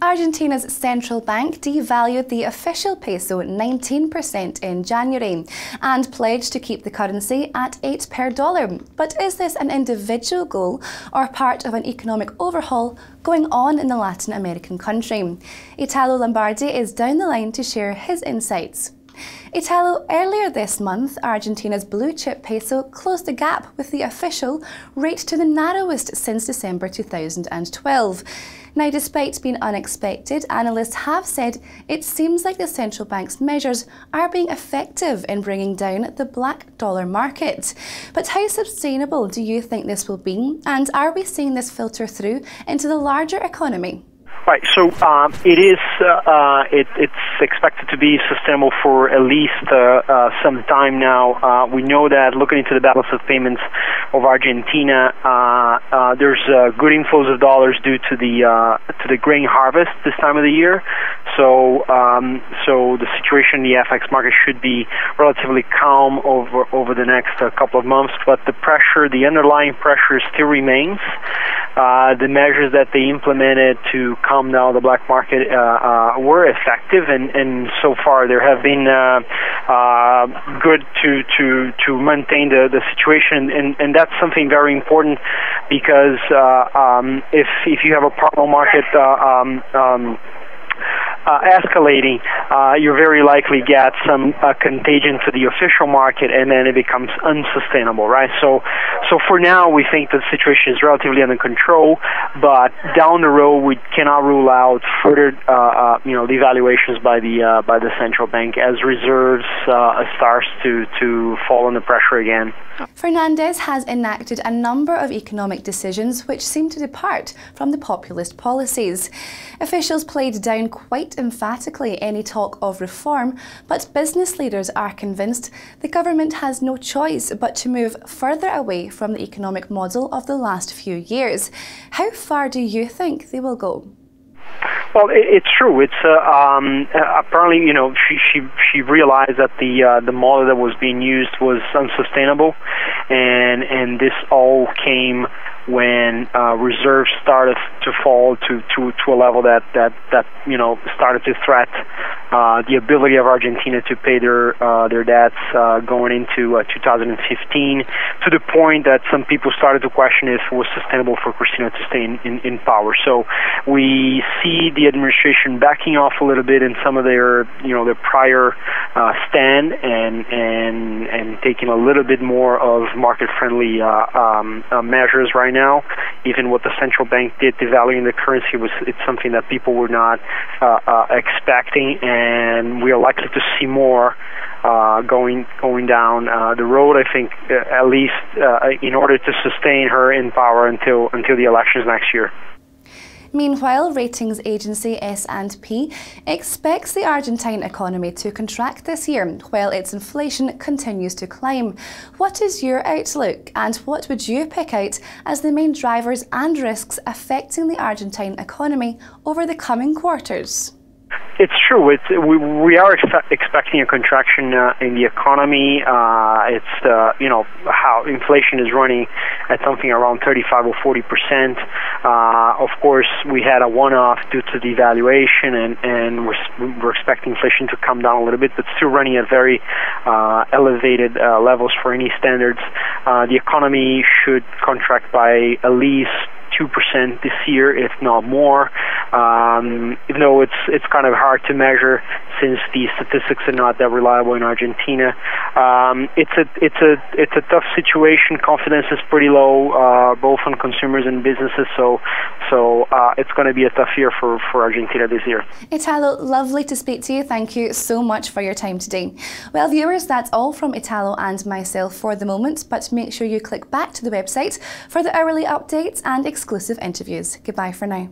Argentina's central bank devalued the official peso 19% in January and pledged to keep the currency at 8 per dollar. But is this an individual goal or part of an economic overhaul going on in the Latin American country? Italo Lombardi is down the line to share his insights. Italo, earlier this month, Argentina's blue chip peso closed the gap with the official rate to the narrowest since December 2012. Now, despite being unexpected, analysts have said it seems like the central bank's measures are being effective in bringing down the black dollar market. But how sustainable do you think this will be? And are we seeing this filter through into the larger economy? Right, so it's expected to be sustainable for at least some time now. We know that looking into the balance of payments of Argentina, there's good inflows of dollars due to the grain harvest this time of the year. So the situation in the FX market should be relatively calm over the next couple of months. But the underlying pressure still remains. The measures that they implemented to calm down the black market were effective, and so far there have been good to maintain the situation, and that's something very important because if you have a parallel market escalating, you very likely get some contagion to the official market, and then it becomes unsustainable, right? So for now, we think the situation is relatively under control, but down the road, we cannot rule out further, devaluations by the central bank as reserves starts to fall under pressure again. Fernandez has enacted a number of economic decisions which seem to depart from the populist policies. Officials played down quite emphatically any talk of reform, but business leaders are convinced the government has no choice but to move further away from the economic model of the last few years. How far do you think they will go? Well, it's true. It's apparently, she realized that the model that was being used was unsustainable, and this all came when reserves started to fall to a level that started to threat the ability of Argentina to pay their debts going into 2015, to the point that some people started to question if it was sustainable for Cristina to stay in power. So we see the administration backing off a little bit in some of their prior stand and taking a little bit more of market-friendly measures right now. Even what the central bank did, devaluing the currency, it's something that people were not expecting, and we are likely to see more going down the road. I think at least in order to sustain her in power until the elections next year. Meanwhile, ratings agency S&P expects the Argentine economy to contract this year, while its inflation continues to climb. What is your outlook, and what would you pick out as the main drivers and risks affecting the Argentine economy over the coming quarters? It's true. We are expecting a contraction in the economy. How inflation is running at something around 35 or 40%. Of course, we had a one-off due to devaluation, and we're expecting inflation to come down a little bit, but still running at very elevated levels for any standards. The economy should contract by at least 2% this year, if not more. Even though it's kind of hard to measure since the statistics are not that reliable in Argentina. It's a tough situation. Confidence is pretty low, both on consumers and businesses. So it's going to be a tough year for Argentina this year. Italo, lovely to speak to you. Thank you so much for your time today. Well, viewers, that's all from Italo and myself for the moment. But make sure you click back to the website for the hourly updates and exclusive interviews. Goodbye for now.